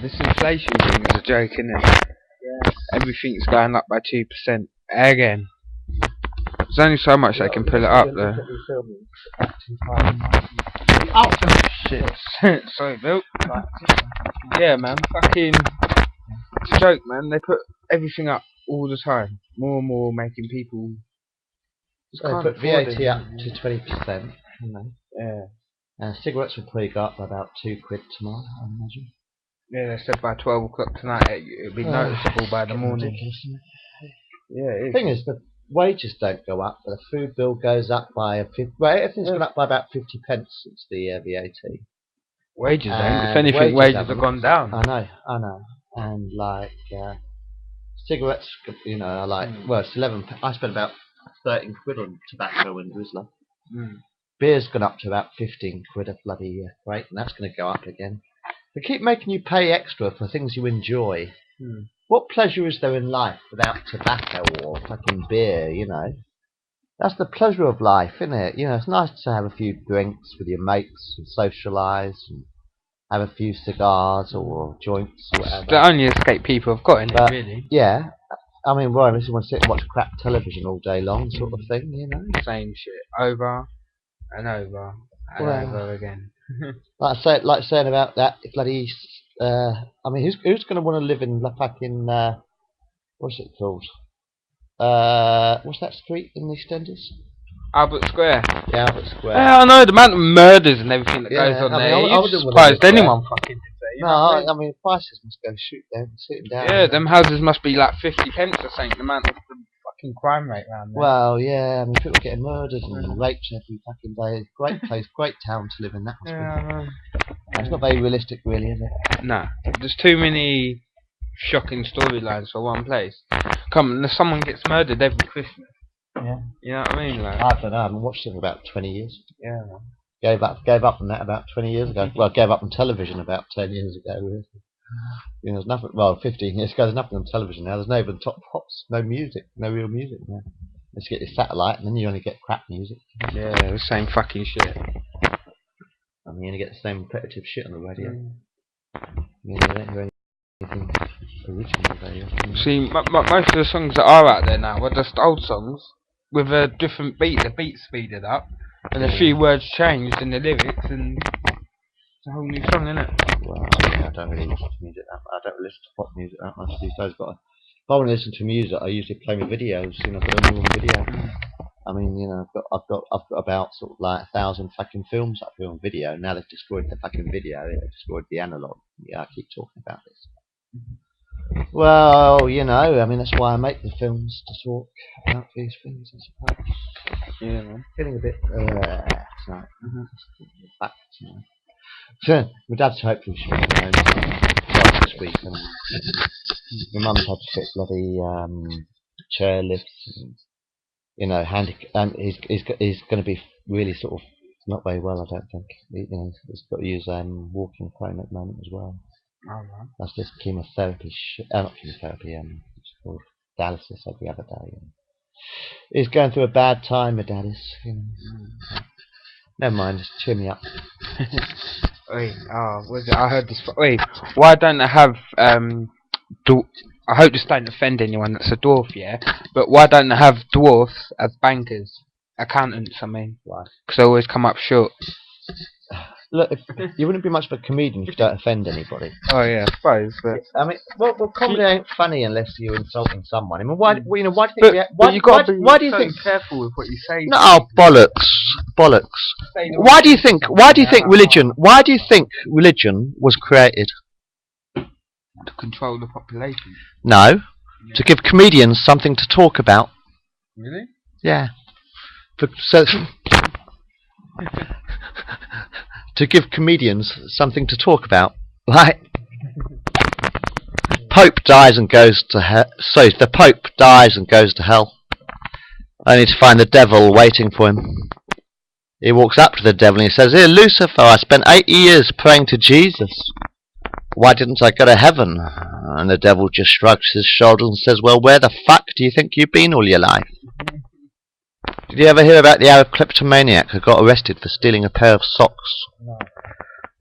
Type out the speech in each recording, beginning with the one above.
this inflation thing is a joke, isn't it? Yeah. Everything's going up by 2% again. There's only so much they can pull it up though. Oh shit! Sorry, Bill. Yeah, man. Fucking. It's a joke, man. They put everything up all the time. More and more, making people. They put VAT up to 20%. Yeah. Cigarettes will probably go up by about £2 tomorrow, I imagine. Yeah, they said by 12 o'clock tonight it'll be noticeable by the morning. Yeah, it is. The thing is, the wages don't go up, but the food bill goes up by everything's gone up by about 50 pence since the VAT. Wages don't. If anything, wages have gone down. I know. And like cigarettes, you know, are like well, it's 11. I spent about 13 quid on tobacco in Whistler. Beer's gone up to about 15 quid a bloody crate, and that's going to go up again. They keep making you pay extra for things you enjoy. What pleasure is there in life without tobacco or fucking beer, you know? That's the pleasure of life, isn't it? You know, it's nice to have a few drinks with your mates and socialise and have a few cigars or joints or whatever. It's the only escape people have got in it, really. Yeah. I mean, well, unless you want to sit and watch crap television all day long sort of thing, you know? Same shit. Over and over and over again. like saying about that bloody I mean, who's going to want to live in the fucking what's it called? What's that street in EastEnders? Albert Square. Yeah, Albert Square. Yeah, I know the amount of murders and everything that goes on there. You're surprised anyone fucking did that. You know I mean, prices must go shooting down. Yeah, them houses must be like 50 pence or something. The amount of the fucking crime rate around there. Well, yeah, I mean, people getting murdered and raped every fucking day. Great place, great town to live in. That must be. It's not very realistic, really, is it? Nah, there's too many shocking storylines for one place. Come on, someone gets murdered every Christmas. Yeah. You know what I mean? Like, I don't know. I haven't watched it for about 20 years. Yeah. Gave up on that about 20 years ago. Well, gave up on television about 10 years ago. Really. You know, there's nothing. Well, 15 years ago, there's nothing on television now. There's no even top pops, no music, no real music now. Let's get your satellite, and then you only get crap music. Yeah, the same fucking shit. I mean, you only get the same repetitive shit on the radio. You know, don't hear anything original radio. See, most of the songs that are out there now are just old songs with a different beat. The beat speeded up, and a few words changed in the lyrics, and it's a whole new song, isn't it? Well, I don't really listen to music that much. I don't listen to pop music that much these days. But if I want to listen to music, I usually play my videos. You know, I've got a new video. I mean, you know, I've got about sort of like 1,000 fucking films up here on video. Now they've destroyed the fucking video. They've destroyed the analog. Yeah, I keep talking about this. Well, you know, I mean, that's why I make the films, to talk about these things, I suppose. Yeah, man. Feeling a bit tonight. Back tonight. So, my dad's hopefully should be home this week, and my mum's had to fit bloody chair lifts, and, you know, he's going to be really sort of not very well, I don't think. You know, he's got to use walking frame at the moment as well. That's just chemotherapy not chemotherapy, it's called dialysis every other day. He's going through a bad time, my dad is. You know. Never mind, just cheer me up. Wait, I heard this. Wait, why don't I have I hope this don't offend anyone that's a dwarf, yeah. But why don't I have dwarfs as bankers, accountants? I mean, why? Because they always come up short. Look, you wouldn't be much of a comedian if you don't offend anybody. Oh yeah, I suppose. But I mean, well, comedy ain't funny unless you're insulting someone. I mean, why do you think? Why do you think careful with what you say? No, bollocks. Why do you think religion? Why do you think religion was created? To control the population. No, to give comedians something to talk about. Really? Yeah. To give comedians something to talk about. Like, Pope dies and goes to hell. So the Pope dies and goes to hell, only to find the devil waiting for him. He walks up to the devil and he says, "Here, Lucifer, I spent 80 years praying to Jesus. Why didn't I go to heaven?" And the devil just shrugs his shoulders and says, "Well, where the fuck do you think you've been all your life?" Did you ever hear about the Arab kleptomaniac who got arrested for stealing a pair of socks? No.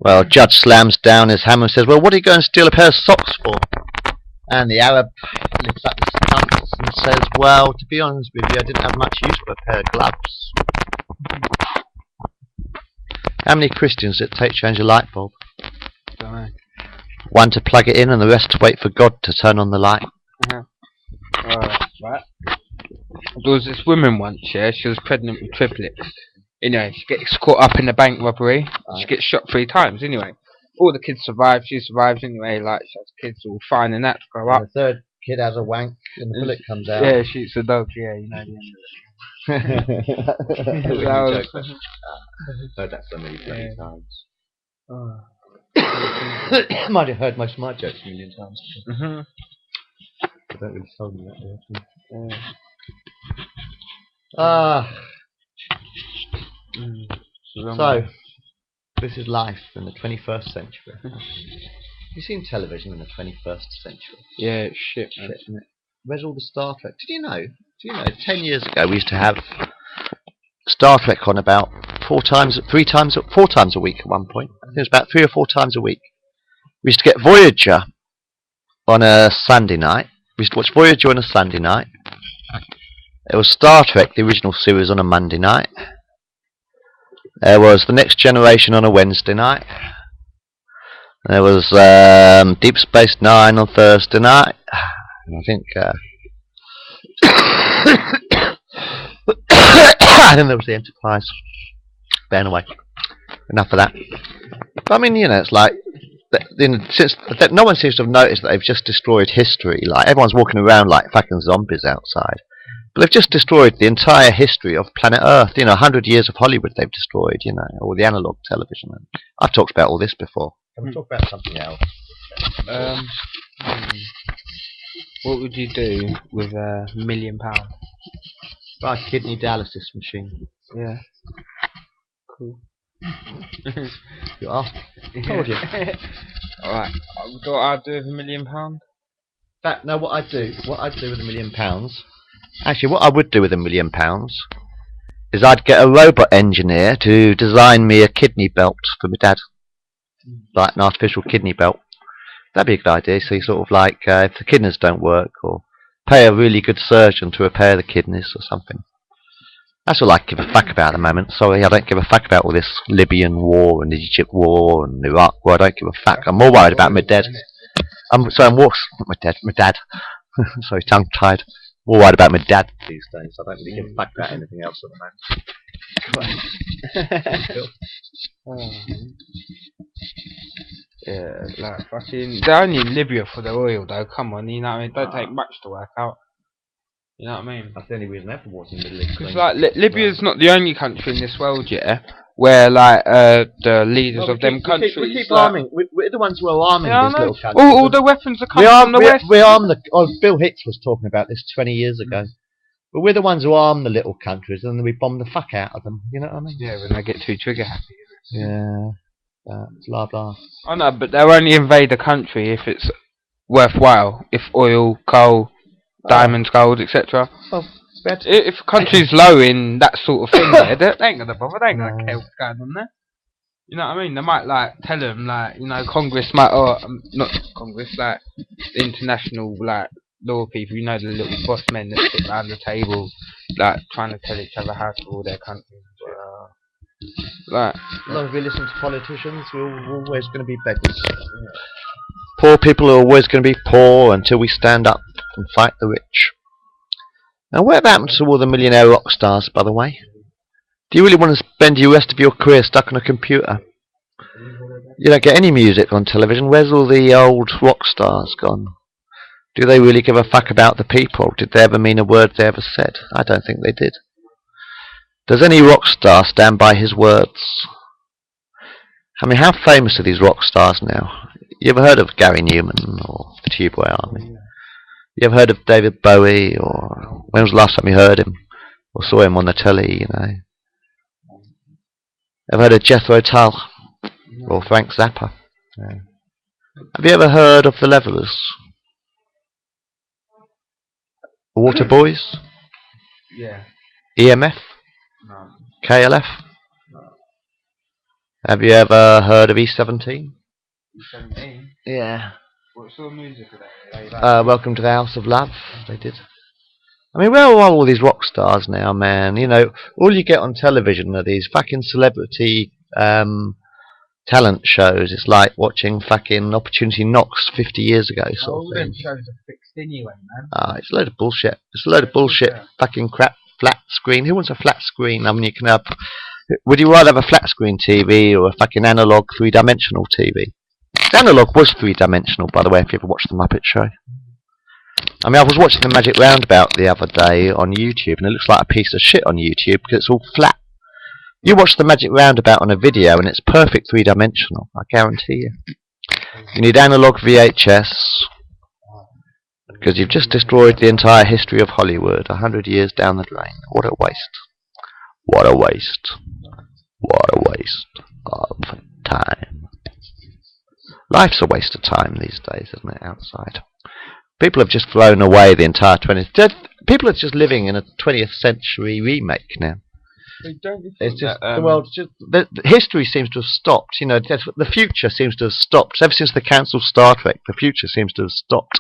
Well, Judge slams down his hammer and says, well, what are you going to steal a pair of socks for? And the Arab lifts up his stumps and says, well, to be honest with you, I didn't have much use for a pair of gloves. How many Christians did it take to change a light bulb? Don't know. One to plug it in and the rest to wait for God to turn on the light. Right. There was this woman once, yeah, she was pregnant with triplets. Anyway, she gets caught up in a bank robbery. She gets shot 3 times, anyway. All the kids survive, she survives anyway, like, she has kids all fine and that to grow up. And the third kid has a wank and the bullet comes out. Yeah, shoots a dog, yeah, you know the end of it. Heard that so many bloody times. Oh. Might have heard most of my jokes a million times. I don't really tell them that often. So, this is life in the 21st century. You seen television in the 21st century? Yeah, it's shit, man. Isn't it? Where's all the Star Trek? Did you know? 10 years ago we used to have Star Trek on about 4 times a week at one point. I think it was about 3 or 4 times a week. We used to get Voyager on a Sunday night. We used to watch Voyager on a Sunday night. There was Star Trek, the original series, on a Monday night. There was The Next Generation on a Wednesday night. There was Deep Space Nine on Thursday night. And I think and then there was the Enterprise. But anyway, enough of that. But I mean, you know, it's like since no one seems to have noticed that they've just destroyed history. Like, everyone's walking around like fucking zombies outside. But they've just destroyed the entire history of planet Earth. 100 years of Hollywood they've destroyed, all the analog television. I've talked about all this before. Can we talk about something else? What would you do with £1 million? Buy a kidney dialysis machine. Yeah. Cool. You asked. I told you. Alright. What I'd do with £1 million? No, what I'd do with £1 million. Actually, what I would do with £1 million is I'd get a robot engineer to design me a kidney belt for my dad. Like an artificial kidney belt. That'd be a good idea. So you sort of like, if the kidneys don't work, or pay a really good surgeon to repair the kidneys or something. That's all I give a fuck about at the moment. Sorry, I don't give a fuck about all this Libyan war and Egypt war and Iraq war. I don't give a fuck. I'm more worried about my dad. My dad. Sorry, tongue tied. More worried about my dad these days. I don't really give a fuck about anything else at the moment. Yeah, like fucking. They're only in Libya for the oil, though. Come on, you know what I mean? Don't take much to work out. You know what I mean? That's the only reason ever was in the Middle East. Because like Libya's not the only country in this world, yeah, where like the leaders of them countries. We keep arming. We're the ones who are arming these little countries. All the weapons are coming from the West. We arm the. Oh, Bill Hicks was talking about this 20 years ago. But we're the ones who arm the little countries, and then we bomb the fuck out of them. You know what I mean? Yeah, when they get too trigger happy. Yeah. Blah blah. I know, but they'll only invade a country if it's worthwhile. If oil, coal, diamonds, gold, etc. Well, if a country's low in that sort of thing, they ain't gonna bother. They ain't gonna care what's going on there. You know what I mean? They might like tell them like, Congress might, or not Congress, like the international like law people. The little boss men that sit around the table, like trying to tell each other how to rule their countries. Like, as long as we listen to politicians, we're always going to be beggars. Poor people are always going to be poor until we stand up and fight the rich. Now, what happened to all the millionaire rock stars, by the way? Do you really want to spend the rest of your career stuck on a computer? You don't get any music on television. Where's all the old rock stars gone? Do they really give a fuck about the people? Did they ever mean a word they ever said? I don't think they did. Does any rock star stand by his words? I mean, how famous are these rock stars now? You ever heard of Gary Newman or the Tubeway Army? You ever heard of David Bowie? Or when was the last time you heard him or saw him on the telly? Ever heard of Jethro Tull or Frank Zappa? Yeah. Have you ever heard of the Levelers? The Water Boys? Yeah. EMF? No. KLF? No. Have you ever heard of E17? 17. Yeah. What sort of music are they? Welcome to the House of Love. They did. I mean, where are all these rock stars now, man? You know, all you get on television are these fucking celebrity talent shows. It's like watching fucking Opportunity Knocks 50 years ago, sort All of thing. them shows are fixed anyway, man. It's a load of bullshit. It's a load of bullshit. Fucking crap. Flat screen. Who wants a flat screen? I mean, you can have. Would you rather have a flat screen TV or a fucking analog three-dimensional TV? The analog was three-dimensional, by the way. If you ever watched the Muppet Show. I mean, I was watching the Magic Roundabout the other day on YouTube, and it looks like a piece of shit on YouTube because it's all flat. You watch the Magic Roundabout on a video, and it's perfect three-dimensional. I guarantee you. You need analog VHS because you've just destroyed the entire history of Hollywood 100 years down the drain. What a waste! What a waste! What a waste of time! Life's a waste of time these days, isn't it? Outside. People have just thrown away the entire 20th. People are just living in a 20th century remake now. It's just the world. The history seems to have stopped. You know, the future seems to have stopped ever since they cancelled Star Trek. The future seems to have stopped,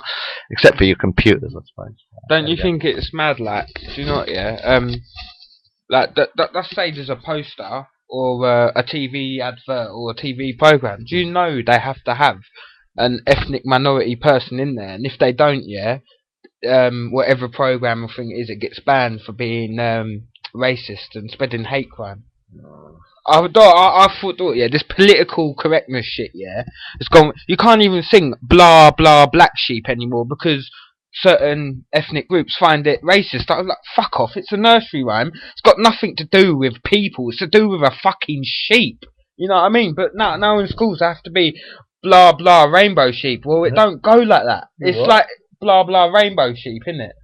except for your computers, I suppose. Don't you think it's mad? Like, do you know what? Yeah. Like let's say there's a poster or a TV advert or a TV program. Do you know they have to have an ethnic minority person in there, and if they don't, yeah, whatever program or thing it is, it gets banned for being racist and spreading hate crime. I thought, yeah, this political correctness shit, yeah, it's gone. You can't even sing blah blah black sheep anymore because certain ethnic groups find it racist. I was like, fuck off! It's a nursery rhyme. It's got nothing to do with people. It's to do with a fucking sheep. You know what I mean? But now in schools, they have to be blah blah rainbow sheep. Well, it don't go like that. It's like blah blah rainbow sheep, innit?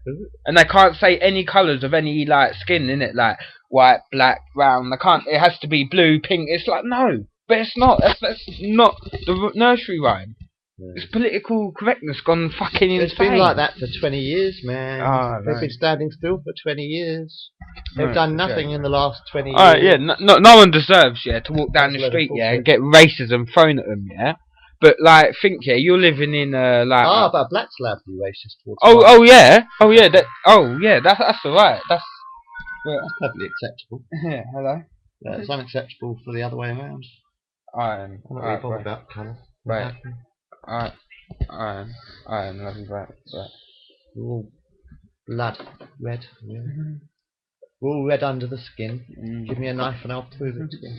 And they can't say any colours of any like skin, innit? Like white, black, brown. They can't. It has to be blue, pink. It's like no, but it's not. That's not the nursery rhyme. Yeah. It's political correctness gone fucking insane. It's been like that for 20 years, man. They've been standing still for 20 years. They've done nothing in the last 20 years. Alright, yeah, no one deserves, yeah, to walk down the street, yeah, and get racism thrown at them, yeah. But like, think, yeah, you're living in like. But black slabs be racist towards. That's alright. That's perfectly acceptable. Yeah, hello. Yeah, it's unacceptable for the other way around. I'm not really bothered about colour. Right. I'm loving that. We're all blood red. Yeah. We're all red under the skin. Give me a knife and I'll prove it to you.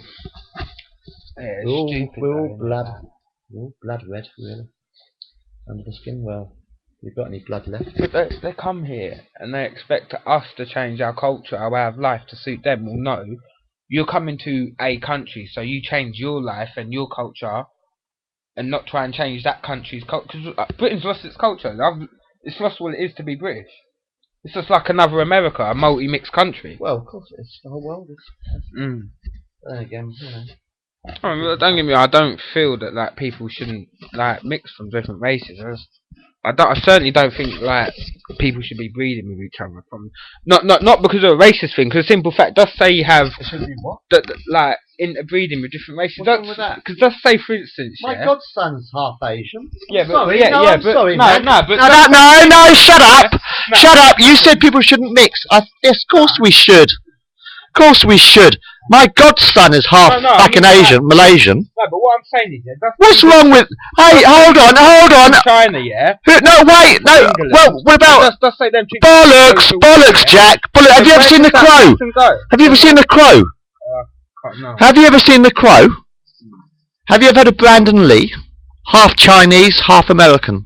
Yeah, we're all blood. We're all blood red, really. Under the skin. Well, you've got any blood left? But they come here and they expect us to change our culture, our way of life to suit them. Well, no. You're coming to a country, so you change your life and your culture. And not try and change that country's culture. Because Britain's lost its culture. It's lost what it is to be British. It's just like another America, a multi-mixed country. Well, of course it is. The whole world is. Then again, you know. Don't get me wrong, I don't feel that like people shouldn't like mix from different races. I certainly don't think like people should be breeding with each other from not because of a racist thing. Because the simple fact does say you have like interbreeding with different races. What's wrong with that? Because does say, for instance, my godson's half Asian. Yeah, but sorry, sorry, man. No, shut up, shut up. You said people shouldn't mix. Yes, of course we should. Of course we should. My godson is half fucking Asian, Malaysian. No, but what I'm saying is, what's wrong with? Hey, hold on. China, yeah. No, wait, no. Well, what about bollocks, Jack? Have you ever seen The Crow? Have you ever seen The Crow? No. Have you ever seen The Crow? Have you ever heard of Brandon Lee? Half Chinese, half American.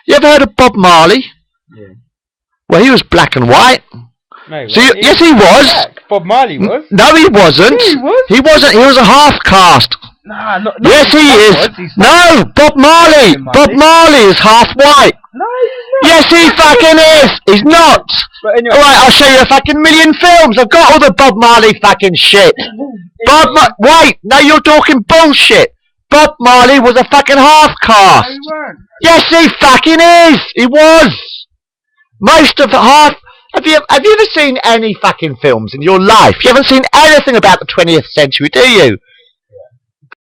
You ever heard of Bob Marley? Yeah. Well, he was black and white. No, so yes, he was. Black. Bob Marley was. No, he wasn't. Yeah, he wasn't. He was a half caste. Nah, not yes, he is. No, Bob Marley. Bob Marley is half white. No, he's not. Yes, he fucking is. He's not. But anyway, alright, I'll show you a fucking million films. I've got all the Bob Marley fucking shit. Wait, no, you're talking bullshit. Bob Marley was a fucking half caste. No, he weren't. Yes, he fucking is. He was. Most of the half. Have you ever seen any fucking films in your life? You haven't seen anything about the 20th century, do you?